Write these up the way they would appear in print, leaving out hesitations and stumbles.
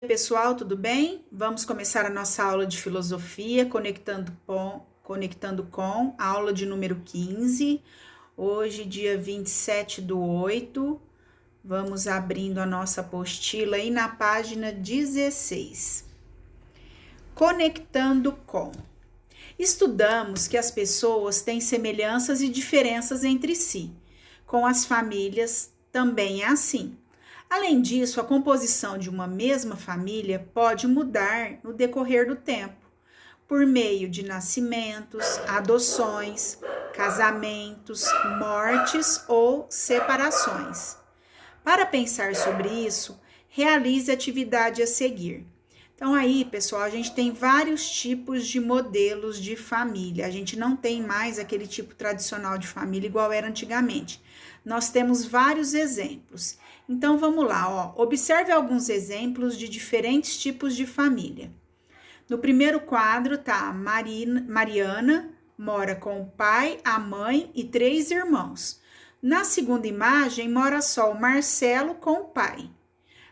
Pessoal, tudo bem? Vamos começar a nossa aula de filosofia, conectando com a aula de número 15. Hoje, dia 27/8, vamos abrindo a nossa apostila aí na página 16. Conectando com. Estudamos que as pessoas têm semelhanças e diferenças entre si. Com as famílias também é assim. Além disso, a composição de uma mesma família pode mudar no decorrer do tempo, por meio de nascimentos, adoções, casamentos, mortes ou separações. Para pensar sobre isso, realize a atividade a seguir. Então aí, pessoal, a gente tem vários tipos de modelos de família. A gente não tem mais aquele tipo tradicional de família igual era antigamente. Nós temos vários exemplos. Então vamos lá, ó. Observe alguns exemplos de diferentes tipos de família. No primeiro quadro tá a Mariana, mora com o pai, a mãe e 3 irmãos. Na segunda imagem, mora só o Marcelo com o pai.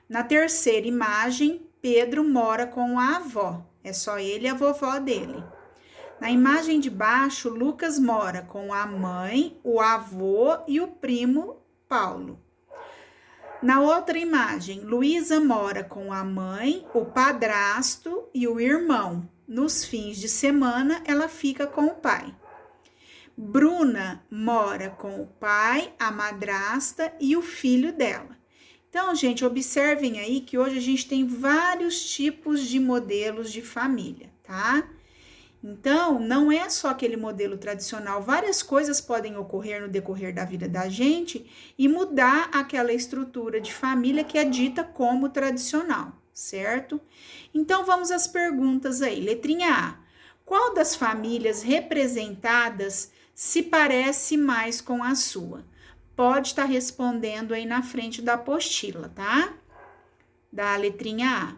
Na terceira imagem, Pedro mora com a avó, é só ele e a vovó dele. Na imagem de baixo, Lucas mora com a mãe, o avô e o primo Paulo. Na outra imagem, Luísa mora com a mãe, o padrasto e o irmão. Nos fins de semana, ela fica com o pai. Bruna mora com o pai, a madrasta e o filho dela. Então, gente, observem aí que hoje a gente tem vários tipos de modelos de família, tá? Então, não é só aquele modelo tradicional, várias coisas podem ocorrer no decorrer da vida da gente e mudar aquela estrutura de família que é dita como tradicional, certo? Então, vamos às perguntas aí. Letrinha A. Qual das famílias representadas se parece mais com a sua? Pode estar respondendo aí na frente da apostila, tá? Da letrinha A.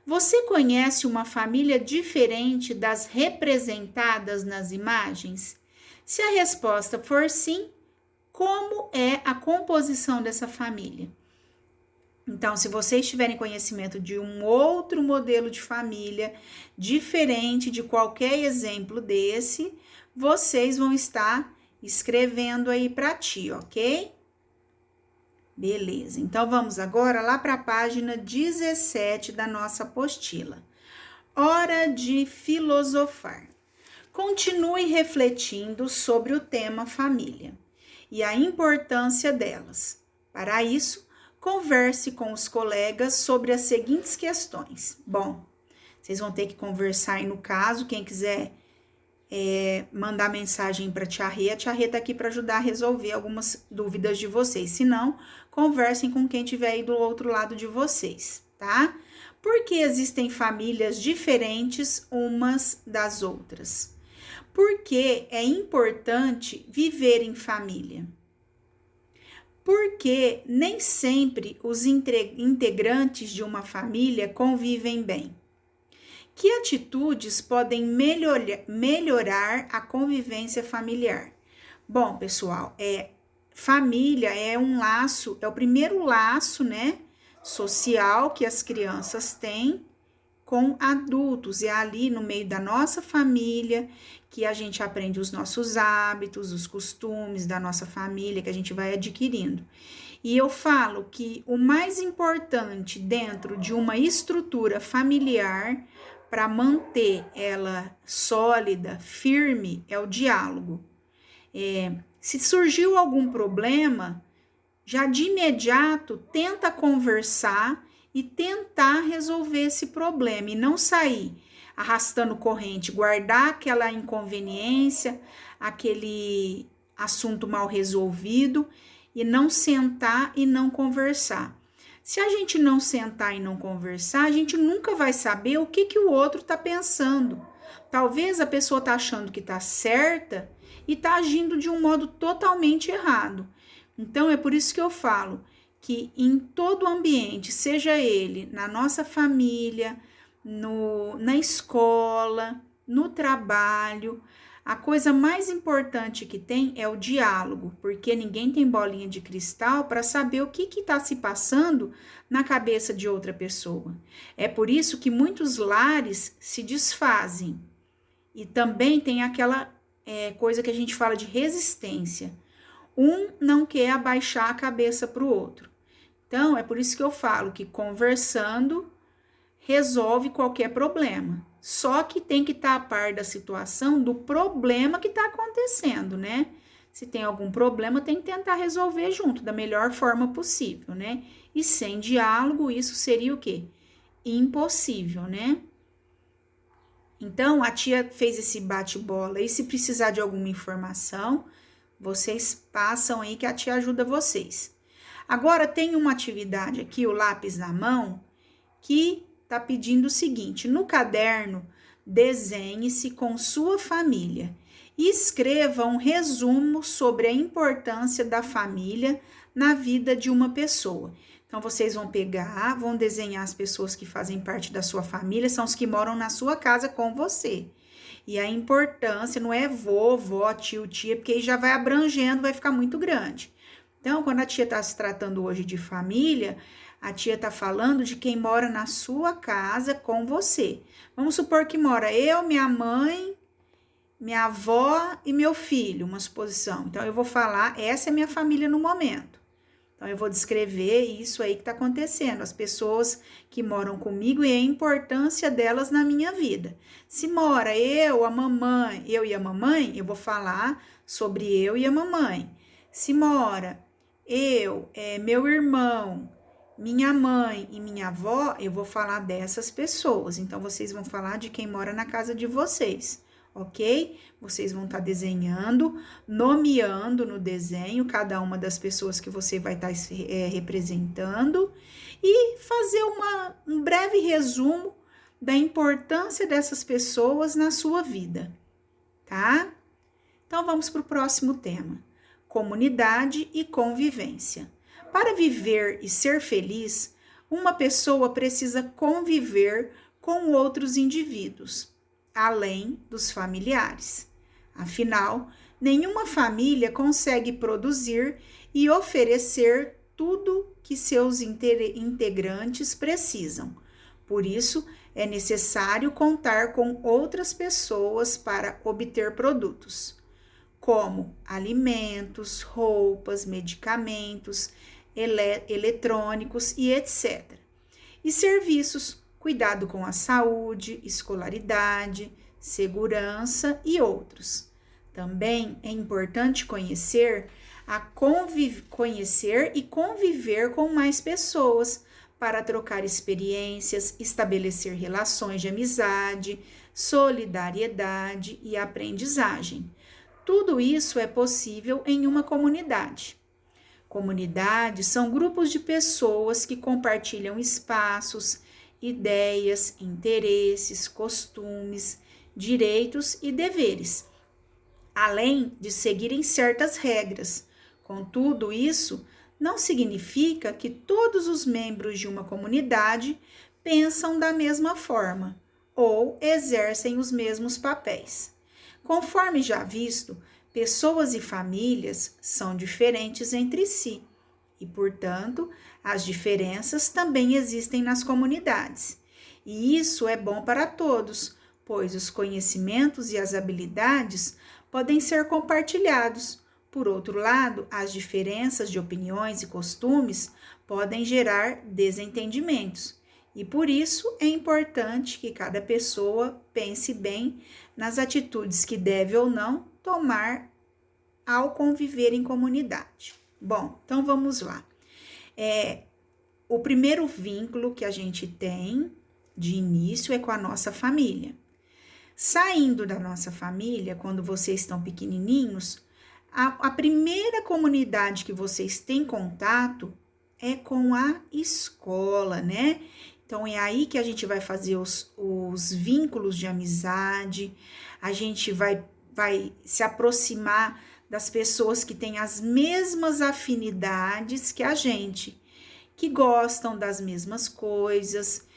Você conhece uma família diferente das representadas nas imagens? Se a resposta for sim, como é a composição dessa família? Então, se vocês tiverem conhecimento de um outro modelo de família diferente de qualquer exemplo desse, vocês vão estar escrevendo aí para ti, ok? Beleza, então vamos agora lá para a página 17 da nossa apostila. Hora de filosofar. Continue refletindo sobre o tema família e a importância delas. Para isso, converse com os colegas sobre as seguintes questões. Bom, vocês vão ter que conversar aí no caso, quem quiser mandar mensagem para a tia Rê tá aqui para ajudar a resolver algumas dúvidas de vocês. Se não, conversem com quem estiver aí do outro lado de vocês, tá? Por que existem famílias diferentes umas das outras? Porque é importante viver em família. Porque nem sempre os integrantes de uma família convivem bem. Que atitudes podem melhorar a convivência familiar? Bom, pessoal, família é um laço, é o primeiro laço, né, social que as crianças têm com adultos. É ali no meio da nossa família que a gente aprende os nossos hábitos, os costumes da nossa família que a gente vai adquirindo. E eu falo que o mais importante dentro de uma estrutura familiar para manter ela sólida, firme, é o diálogo. Se surgiu algum problema, já de imediato tenta conversar e tentar resolver esse problema e não sair arrastando corrente, guardar aquela inconveniência, aquele assunto mal resolvido e não sentar e não conversar. Se a gente não sentar e não conversar, a gente nunca vai saber o que o outro está pensando. Talvez a pessoa está achando que está certa e está agindo de um modo totalmente errado. Então, é por isso que eu falo que em todo ambiente, seja ele na nossa família, na escola, no trabalho, A coisa mais importante que tem é o diálogo, porque ninguém tem bolinha de cristal para saber o que está se passando na cabeça de outra pessoa. É por isso que muitos lares se desfazem. E também tem aquela coisa que a gente fala de resistência. Um não quer abaixar a cabeça para o outro. Então, é por isso que eu falo que conversando resolve qualquer problema. Só que tem que estar a par da situação do problema que está acontecendo, né? Se tem algum problema, tem que tentar resolver junto, da melhor forma possível, né? E sem diálogo, isso seria o quê? Impossível, né? Então, a tia fez esse bate-bola e se precisar de alguma informação, vocês passam aí que a tia ajuda vocês. Agora, tem uma atividade aqui, o lápis na mão, que está pedindo o seguinte: no caderno, desenhe-se com sua família e escreva um resumo sobre a importância da família na vida de uma pessoa. Então, vocês vão pegar, vão desenhar as pessoas que fazem parte da sua família, são os que moram na sua casa com você. E a importância não é vô, vó, tio, tia, porque aí já vai abrangendo, vai ficar muito grande. Então, quando a tia está se tratando hoje de família, a tia está falando de quem mora na sua casa com você. Vamos supor que mora eu, minha mãe, minha avó e meu filho, uma suposição. Então, eu vou falar, essa é minha família no momento. Então, eu vou descrever isso aí que está acontecendo, as pessoas que moram comigo e a importância delas na minha vida. Se mora eu, a mamãe, eu e a mamãe, eu vou falar sobre eu e a mamãe. Se mora eu, meu irmão, minha mãe e minha avó, eu vou falar dessas pessoas. Então, vocês vão falar de quem mora na casa de vocês, ok? Vocês vão estar desenhando, nomeando no desenho cada uma das pessoas que você vai estar representando e fazer um breve resumo da importância dessas pessoas na sua vida, tá? Então, vamos para o próximo tema: comunidade e convivência. Para viver e ser feliz, uma pessoa precisa conviver com outros indivíduos, além dos familiares. Afinal, nenhuma família consegue produzir e oferecer tudo que seus integrantes precisam. Por isso, é necessário contar com outras pessoas para obter produtos, como alimentos, roupas, medicamentos, eletrônicos e etc. E serviços, cuidado com a saúde, escolaridade, segurança e outros. Também é importante conhecer e conviver com mais pessoas para trocar experiências, estabelecer relações de amizade, solidariedade e aprendizagem. Tudo isso é possível em uma comunidade. Comunidades são grupos de pessoas que compartilham espaços, ideias, interesses, costumes, direitos e deveres, além de seguirem certas regras. Contudo, isso não significa que todos os membros de uma comunidade pensam da mesma forma ou exercem os mesmos papéis. Conforme já visto, pessoas e famílias são diferentes entre si e, portanto, as diferenças também existem nas comunidades. E isso é bom para todos, pois os conhecimentos e as habilidades podem ser compartilhados. Por outro lado, as diferenças de opiniões e costumes podem gerar desentendimentos. E por isso é importante que cada pessoa pense bem nas atitudes que deve ou não tomar ao conviver em comunidade. Bom, então vamos lá. O primeiro vínculo que a gente tem de início é com a nossa família. Saindo da nossa família, quando vocês estão pequenininhos, a primeira comunidade que vocês têm contato é com a escola, né? Então, é aí que a gente vai fazer os vínculos de amizade, a gente vai se aproximar das pessoas que têm as mesmas afinidades que a gente, que gostam das mesmas coisas,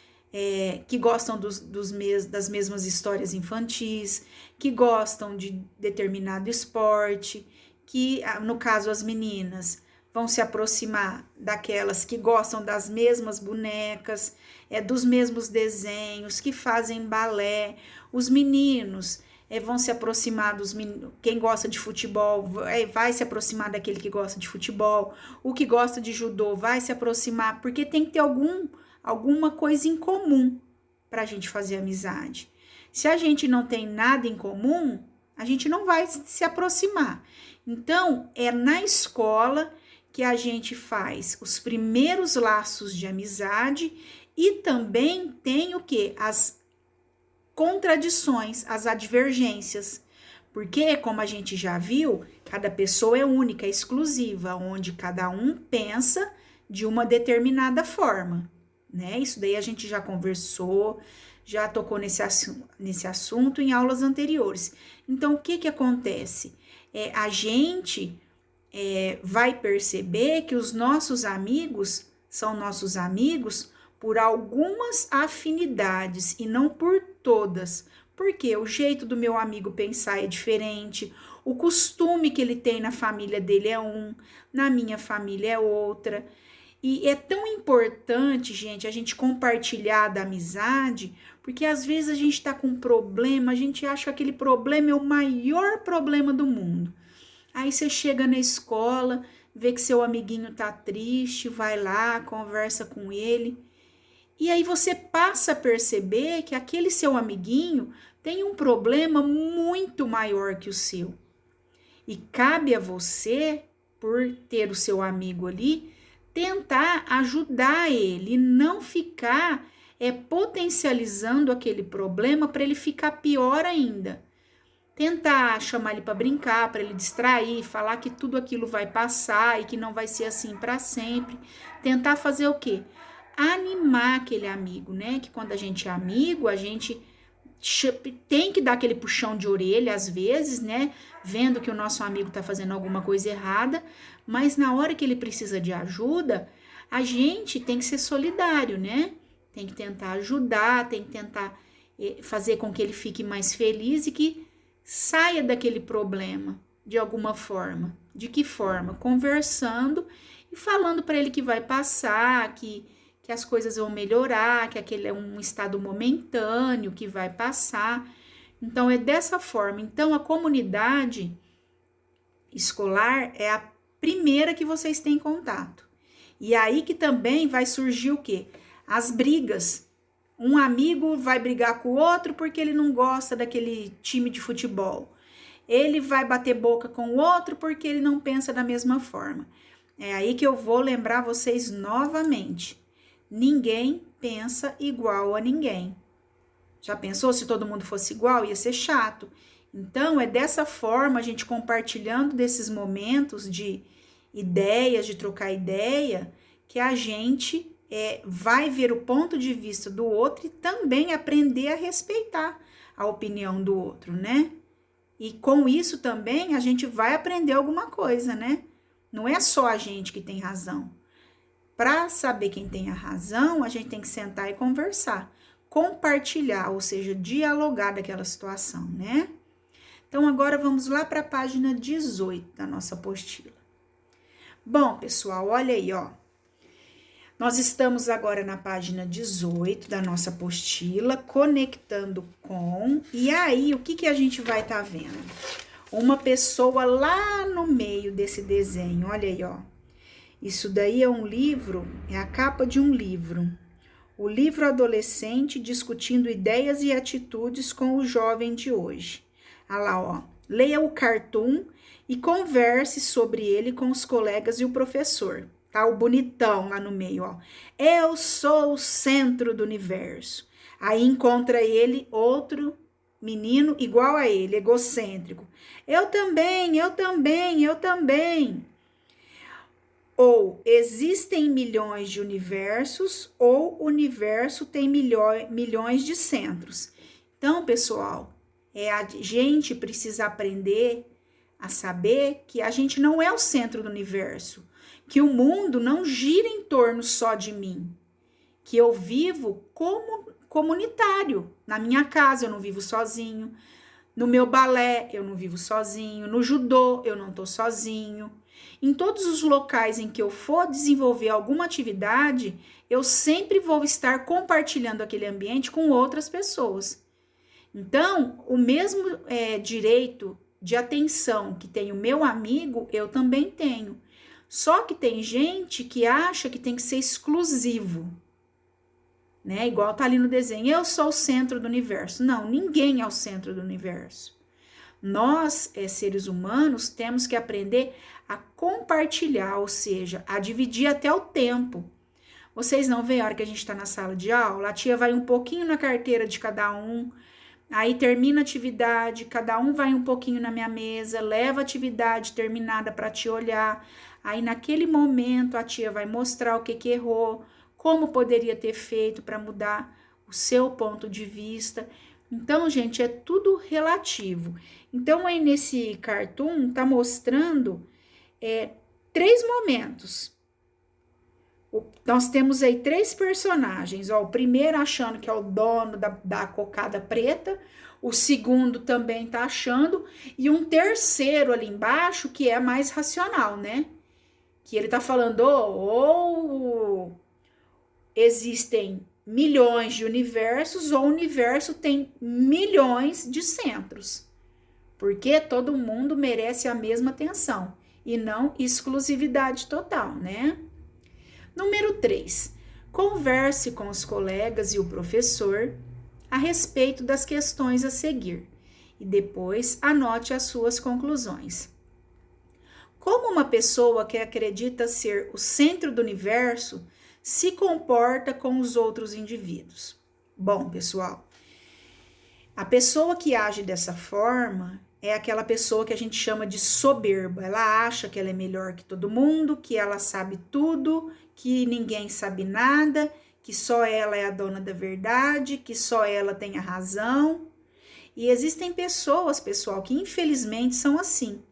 que gostam das mesmas histórias infantis, que gostam de determinado esporte, que, no caso, as meninas vão se aproximar daquelas que gostam das mesmas bonecas, dos mesmos desenhos, que fazem balé. Os meninos vão se aproximar dos meninos, quem gosta de futebol vai se aproximar daquele que gosta de futebol, o que gosta de judô vai se aproximar, porque tem que ter alguma coisa em comum para a gente fazer amizade. Se a gente não tem nada em comum, a gente não vai se aproximar. Então, é na escola que a gente faz os primeiros laços de amizade e também tem o quê? As contradições, as advergências. Porque, como a gente já viu, cada pessoa é única, é exclusiva, onde cada um pensa de uma determinada forma, né? Isso daí a gente já conversou, já tocou nesse assunto em aulas anteriores. Então, o que acontece? A gente vai perceber que os nossos amigos são nossos amigos por algumas afinidades e não por todas. Porque o jeito do meu amigo pensar é diferente, o costume que ele tem na família dele é na minha família é outra. E é tão importante, gente, a gente compartilhar da amizade, porque às vezes a gente tá com um problema, a gente acha que aquele problema é o maior problema do mundo. Aí você chega na escola, vê que seu amiguinho tá triste, vai lá, conversa com ele. E aí você passa a perceber que aquele seu amiguinho tem um problema muito maior que o seu. E cabe a você, por ter o seu amigo ali, tentar ajudar ele e não ficar potencializando aquele problema para ele ficar pior ainda. Tentar chamar ele para brincar, para ele distrair, falar que tudo aquilo vai passar e que não vai ser assim para sempre. Tentar fazer o quê? Animar aquele amigo, né? Que quando a gente é amigo, a gente tem que dar aquele puxão de orelha às vezes, né? Vendo que o nosso amigo tá fazendo alguma coisa errada, mas na hora que ele precisa de ajuda, a gente tem que ser solidário, né? Tem que tentar ajudar, tem que tentar fazer com que ele fique mais feliz e que saia daquele problema de alguma forma. De que forma? Conversando e falando para ele que vai passar, que as coisas vão melhorar, que aquele é um estado momentâneo, que vai passar. Então, é dessa forma. Então, a comunidade escolar é a primeira que vocês têm contato. E aí que também vai surgir o quê? As brigas. Um amigo vai brigar com o outro porque ele não gosta daquele time de futebol. Ele vai bater boca com o outro porque ele não pensa da mesma forma. É aí que eu vou lembrar vocês novamente. Ninguém pensa igual a ninguém. Já pensou se todo mundo fosse igual? Ia ser chato. Então, é dessa forma, a gente compartilhando desses momentos de ideias, de trocar ideia, que a gente vai ver o ponto de vista do outro e também aprender a respeitar a opinião do outro, né? E com isso também a gente vai aprender alguma coisa, né? Não é só a gente que tem razão. Para saber quem tem a razão, a gente tem que sentar e conversar, compartilhar, ou seja, dialogar daquela situação, né? Então, agora vamos lá para a página 18 da nossa apostila. Bom, pessoal, olha aí, ó. Nós estamos agora na página 18 da nossa apostila, conectando com... E aí, o que a gente vai estar vendo? Uma pessoa lá no meio desse desenho, olha aí, ó. Isso daí é um livro, é a capa de um livro. O livro adolescente discutindo ideias e atitudes com o jovem de hoje. Olha lá, ó. Leia o cartoon e converse sobre ele com os colegas e o professor. Tá o bonitão lá no meio, ó. Eu sou o centro do universo. Aí encontra ele outro menino igual a ele, egocêntrico. Eu também, eu também, eu também. Ou existem milhões de universos, ou o universo tem milhões de centros. Então, pessoal, a gente precisa aprender a saber que a gente não é o centro do universo, que o mundo não gira em torno só de mim. que eu vivo como comunitário. Na minha casa eu não vivo sozinho, no meu balé eu não vivo sozinho, no judô eu não estou sozinho. Em todos os locais em que eu for desenvolver alguma atividade, eu sempre vou estar compartilhando aquele ambiente com outras pessoas. Então, o mesmo direito de atenção que tem o meu amigo, eu também tenho. Só que tem gente que acha que tem que ser exclusivo, né? Igual tá ali no desenho, eu sou o centro do universo. Não, ninguém é o centro do universo. Nós, seres humanos, temos que aprender a compartilhar, ou seja, a dividir até o tempo. Vocês não veem a hora que a gente está na sala de aula? A tia vai um pouquinho na carteira de cada um, aí termina a atividade, cada um vai um pouquinho na minha mesa, leva a atividade terminada para a tia olhar. Aí naquele momento a tia vai mostrar o que errou, como poderia ter feito para mudar o seu ponto de vista. Então, gente, é tudo relativo. Então, aí nesse cartoon tá mostrando 3 momentos. Nós temos aí 3 personagens. Ó, o primeiro achando que é o dono da cocada preta, o segundo também tá achando, e um terceiro ali embaixo que é mais racional, né? Que ele tá falando, ou existem milhões de universos, ou o universo tem milhões de centros. Porque todo mundo merece a mesma atenção e não exclusividade total, né? Número 3. Converse com os colegas e o professor a respeito das questões a seguir e depois anote as suas conclusões. Como uma pessoa que acredita ser o centro do universo se comporta com os outros indivíduos? Bom, pessoal, a pessoa que age dessa forma é aquela pessoa que a gente chama de soberba. Ela acha que ela é melhor que todo mundo, que ela sabe tudo, que ninguém sabe nada, que só ela é a dona da verdade, que só ela tem a razão. E existem pessoas, pessoal, que infelizmente são assim.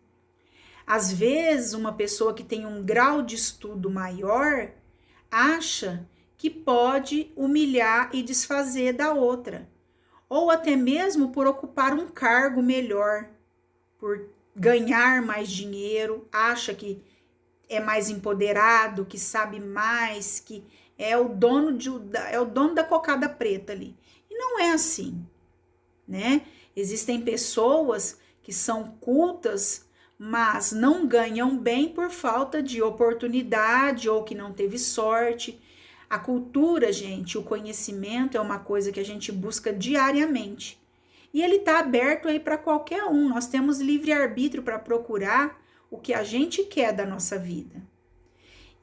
Às vezes, uma pessoa que tem um grau de estudo maior acha que pode humilhar e desfazer da outra, ou até mesmo por ocupar um cargo melhor, por ganhar mais dinheiro, acha que é mais empoderado, que sabe mais, que é o dono da cocada preta ali. E não é assim, né? Existem pessoas que são cultas, mas não ganham bem por falta de oportunidade ou que não teve sorte. A cultura, gente, o conhecimento é uma coisa que a gente busca diariamente. E ele está aberto aí para qualquer um. Nós temos livre-arbítrio para procurar o que a gente quer da nossa vida.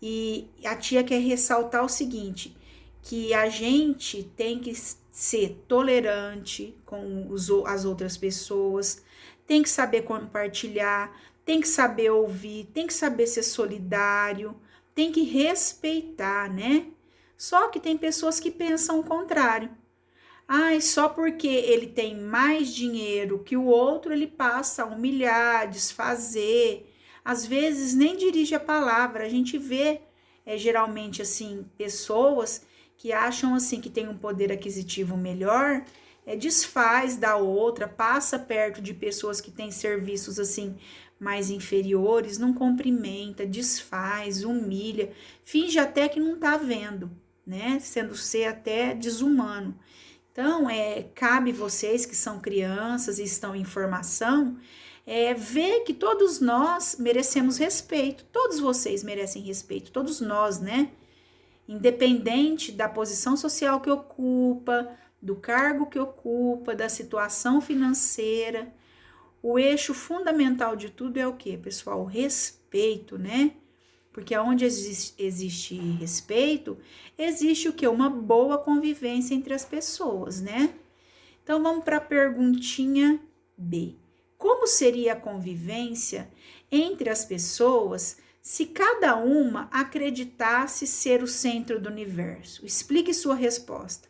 E a tia quer ressaltar o seguinte, que a gente tem que ser tolerante com as outras pessoas, tem que saber compartilhar, tem que saber ouvir, tem que saber ser solidário, tem que respeitar, né? Só que tem pessoas que pensam o contrário. Só porque ele tem mais dinheiro que o outro, ele passa a humilhar, desfazer. Às vezes nem dirige a palavra. A gente vê geralmente assim pessoas que acham assim que tem um poder aquisitivo melhor, desfaz da outra, passa perto de pessoas que têm serviços assim mais inferiores, não cumprimenta, desfaz, humilha, finge até que não tá vendo, né? Sendo ser até desumano. Então, cabe vocês que são crianças e estão em formação, ver que todos nós merecemos respeito, todos vocês merecem respeito, todos nós, né? Independente da posição social que ocupa, do cargo que ocupa, da situação financeira, o eixo fundamental de tudo é o quê, pessoal? O respeito, né? Porque onde existe respeito, existe o quê? Uma boa convivência entre as pessoas, né? Então, vamos para a perguntinha B. Como seria a convivência entre as pessoas se cada uma acreditasse ser o centro do universo? Explique sua resposta.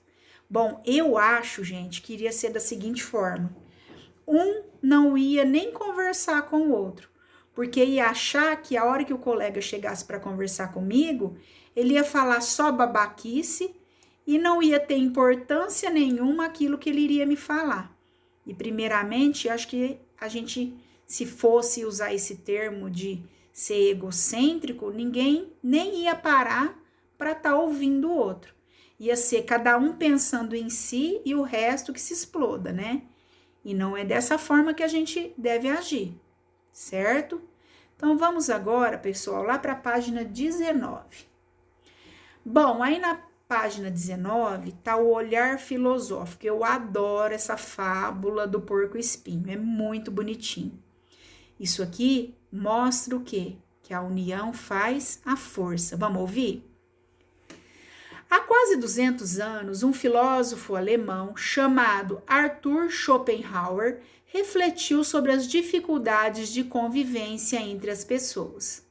Bom, eu acho, gente, que iria ser da seguinte forma. Um não ia nem conversar com o outro, porque ia achar que a hora que o colega chegasse para conversar comigo, ele ia falar só babaquice e não ia ter importância nenhuma aquilo que ele iria me falar. E primeiramente, acho que a gente, se fosse usar esse termo de ser egocêntrico, ninguém nem ia parar para estar ouvindo o outro. Ia ser cada um pensando em si e o resto que se exploda, né? E não é dessa forma que a gente deve agir, certo? Então, vamos agora, pessoal, lá para a página 19. Bom, aí na página 19 tá o olhar filosófico. Eu adoro essa fábula do porco-espinho, é muito bonitinho. Isso aqui mostra o quê? Que a união faz a força. Vamos ouvir? Há quase 200 anos, um filósofo alemão chamado Arthur Schopenhauer refletiu sobre as dificuldades de convivência entre as pessoas.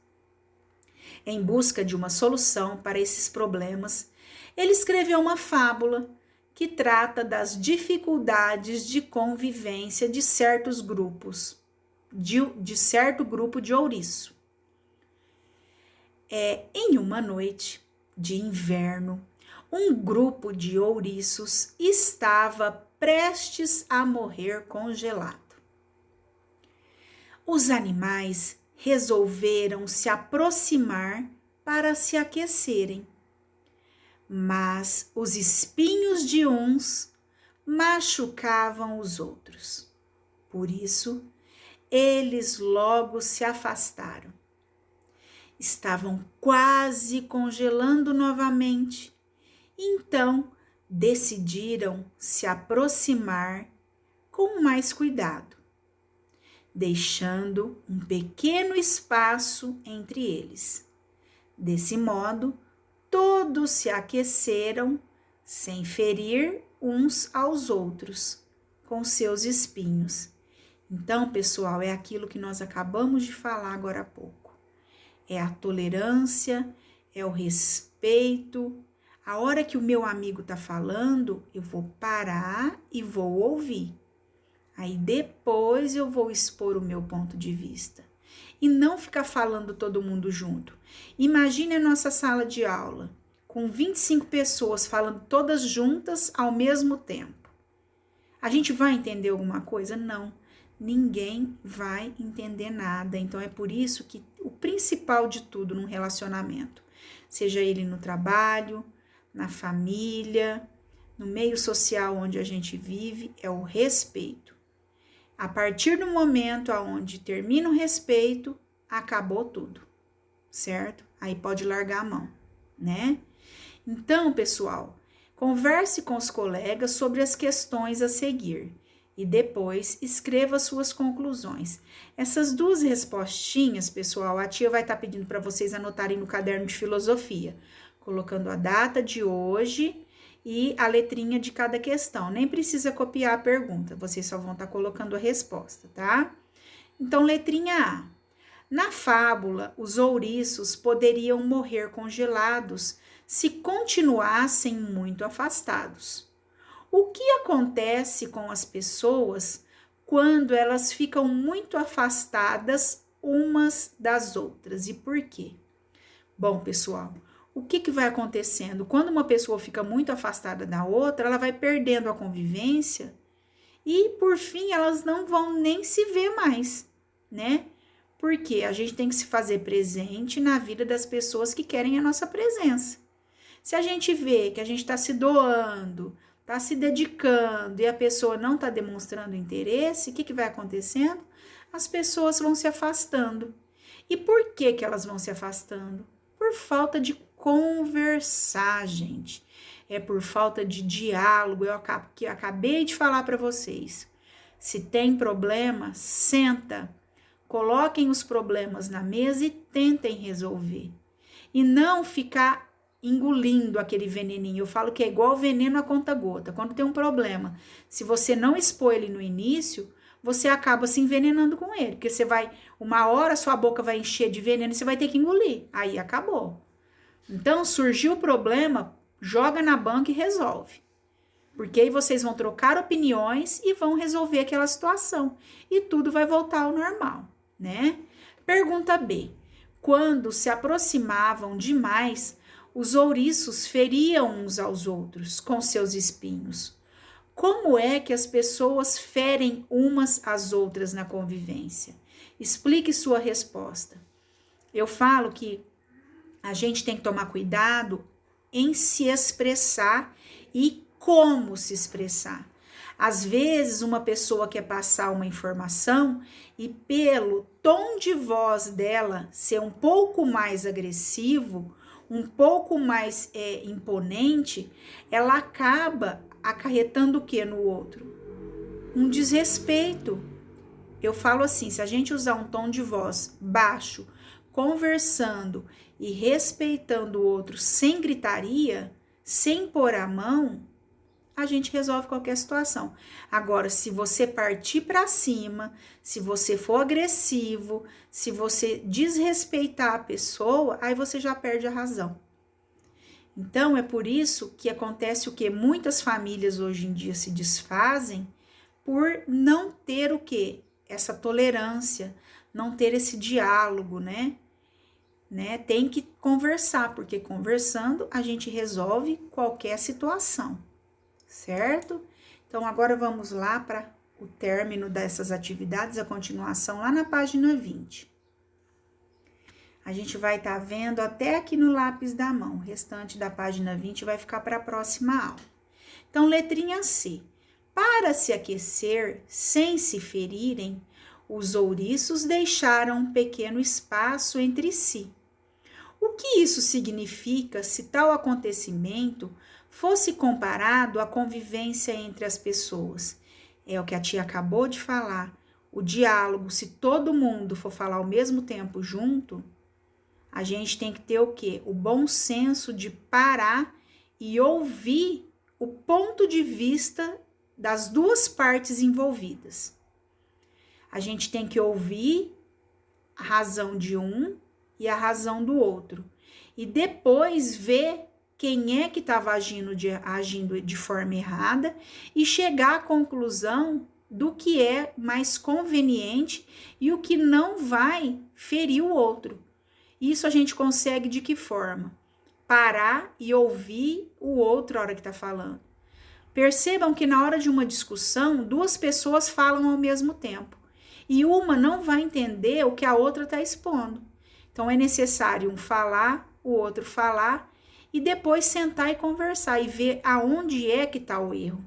Em busca de uma solução para esses problemas, ele escreveu uma fábula que trata das dificuldades de convivência de certos grupos, de certo grupo de ouriço. Em uma noite de inverno, um grupo de ouriços estava prestes a morrer congelado. Os animais resolveram se aproximar para se aquecerem, mas os espinhos de uns machucavam os outros. Por isso, eles logo se afastaram. Estavam quase congelando novamente, então decidiram se aproximar com mais cuidado, deixando um pequeno espaço entre eles. Desse modo, todos se aqueceram sem ferir uns aos outros com seus espinhos. Então, pessoal, é aquilo que nós acabamos de falar agora há pouco. É a tolerância, é o respeito. A hora que o meu amigo está falando, eu vou parar e vou ouvir. Aí depois eu vou expor o meu ponto de vista. E não ficar falando todo mundo junto. Imagine a nossa sala de aula, com 25 pessoas falando todas juntas ao mesmo tempo. A gente vai entender alguma coisa? Não. Ninguém vai entender nada. Então, é por isso que o principal de tudo num relacionamento, seja ele no trabalho, na família, no meio social onde a gente vive, é o respeito. A partir do momento onde termina o respeito, acabou tudo, certo? Aí pode largar a mão, né? Então, pessoal, converse com os colegas sobre as questões a seguir e depois escreva suas conclusões. Essas duas respostinhas, pessoal, a tia vai estar pedindo para vocês anotarem no caderno de filosofia, colocando a data de hoje e a letrinha de cada questão. Nem precisa copiar a pergunta, vocês só vão estar colocando a resposta, tá? Então, letrinha A. Na fábula, os ouriços poderiam morrer congelados se continuassem muito afastados. O que acontece com as pessoas quando elas ficam muito afastadas umas das outras e por quê? Bom, pessoal, o que vai acontecendo? Quando uma pessoa fica muito afastada da outra, ela vai perdendo a convivência e, por fim, elas não vão nem se ver mais, né? Porque a gente tem que se fazer presente na vida das pessoas que querem a nossa presença. Se a gente vê que a gente está se doando, está se dedicando e a pessoa não está demonstrando interesse, o que vai acontecendo? As pessoas vão se afastando. E por que elas vão se afastando? Por falta de conversar, gente. É por falta de diálogo, que eu acabei de falar para vocês. Se tem problema, senta, coloquem os problemas na mesa e tentem resolver. E não ficar engolindo aquele veneninho. Eu falo que é igual veneno a conta-gota. Quando tem um problema, se você não expor ele no início, você acaba se envenenando com ele. Porque você vai, uma hora sua boca vai encher de veneno e você vai ter que engolir. Aí acabou. Então, surgiu o problema, joga na banca e resolve. Porque aí vocês vão trocar opiniões e vão resolver aquela situação. E tudo vai voltar ao normal, né? Pergunta B. Quando se aproximavam demais, os ouriços feriam uns aos outros com seus espinhos. Como é que as pessoas ferem umas às outras na convivência? Explique sua resposta. Eu falo que a gente tem que tomar cuidado em se expressar e como se expressar. Às vezes, uma pessoa quer passar uma informação e pelo tom de voz dela ser um pouco mais agressivo, um pouco mais imponente, ela acaba acarretando o que no outro? Um desrespeito. Eu falo assim, se a gente usar um tom de voz baixo, conversando e respeitando o outro sem gritaria, sem pôr a mão, a gente resolve qualquer situação. Agora, se você partir para cima, se você for agressivo, se você desrespeitar a pessoa, aí você já perde a razão. Então, é por isso que acontece o que muitas famílias hoje em dia se desfazem por não ter o quê? Essa tolerância, não ter esse diálogo, né? Tem que conversar, porque conversando a gente resolve qualquer situação, certo? Então, agora vamos lá para o término dessas atividades, a continuação lá na página 20. A gente vai estar vendo até aqui no lápis da mão, o restante da página 20 vai ficar para a próxima aula. Então, letrinha C. Para se aquecer sem se ferirem, os ouriços deixaram um pequeno espaço entre si. O que isso significa se tal acontecimento fosse comparado à convivência entre as pessoas? É o que a tia acabou de falar. O diálogo, se todo mundo for falar ao mesmo tempo junto, a gente tem que ter o quê? O bom senso de parar e ouvir o ponto de vista das duas partes envolvidas. A gente tem que ouvir a razão de um e a razão do outro. E depois ver quem é que estava agindo de forma errada e chegar à conclusão do que é mais conveniente e o que não vai ferir o outro. Isso a gente consegue de que forma? Parar e ouvir o outro na hora que está falando. Percebam que na hora de uma discussão, duas pessoas falam ao mesmo tempo. E uma não vai entender o que a outra está expondo. Então, é necessário um falar, o outro falar, e depois sentar e conversar e ver aonde é que está o erro.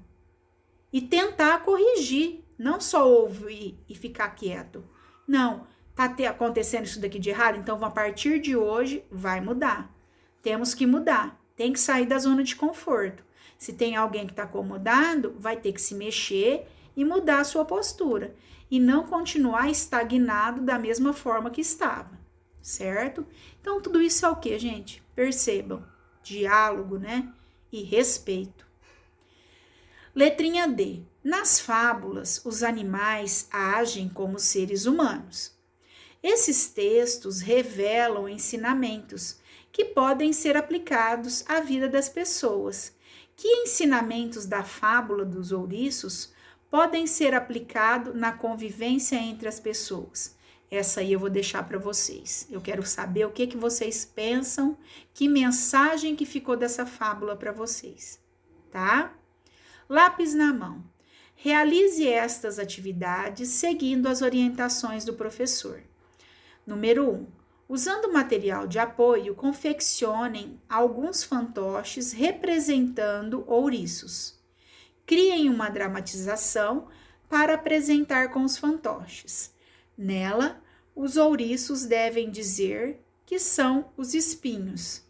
E tentar corrigir, não só ouvir e ficar quieto. Não, está acontecendo isso daqui de errado, então a partir de hoje vai mudar. Temos que mudar, tem que sair da zona de conforto. Se tem alguém que está acomodado, vai ter que se mexer e mudar a sua postura. E não continuar estagnado da mesma forma que estava, certo? Então, tudo isso é o que, gente? Percebam, diálogo, né? E respeito. Letrinha D. Nas fábulas, os animais agem como seres humanos. Esses textos revelam ensinamentos que podem ser aplicados à vida das pessoas. Que ensinamentos da fábula dos ouriços podem ser aplicados na convivência entre as pessoas? Essa aí eu vou deixar para vocês. Eu quero saber o que vocês pensam, que mensagem que ficou dessa fábula para vocês, tá? Lápis na mão. Realize estas atividades seguindo as orientações do professor. Número 1. Usando material de apoio, confeccionem alguns fantoches representando ouriços. Criem uma dramatização para apresentar com os fantoches. Nela, os ouriços devem dizer que são os espinhos.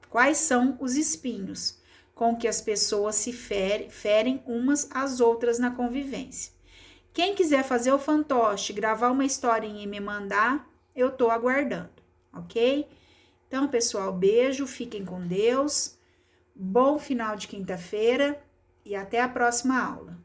Quais são os espinhos com que as pessoas se ferem umas às outras na convivência? Quem quiser fazer o fantoche, gravar uma historinha e me mandar, eu tô aguardando, ok? Então, pessoal, beijo, fiquem com Deus, bom final de quinta-feira e até a próxima aula.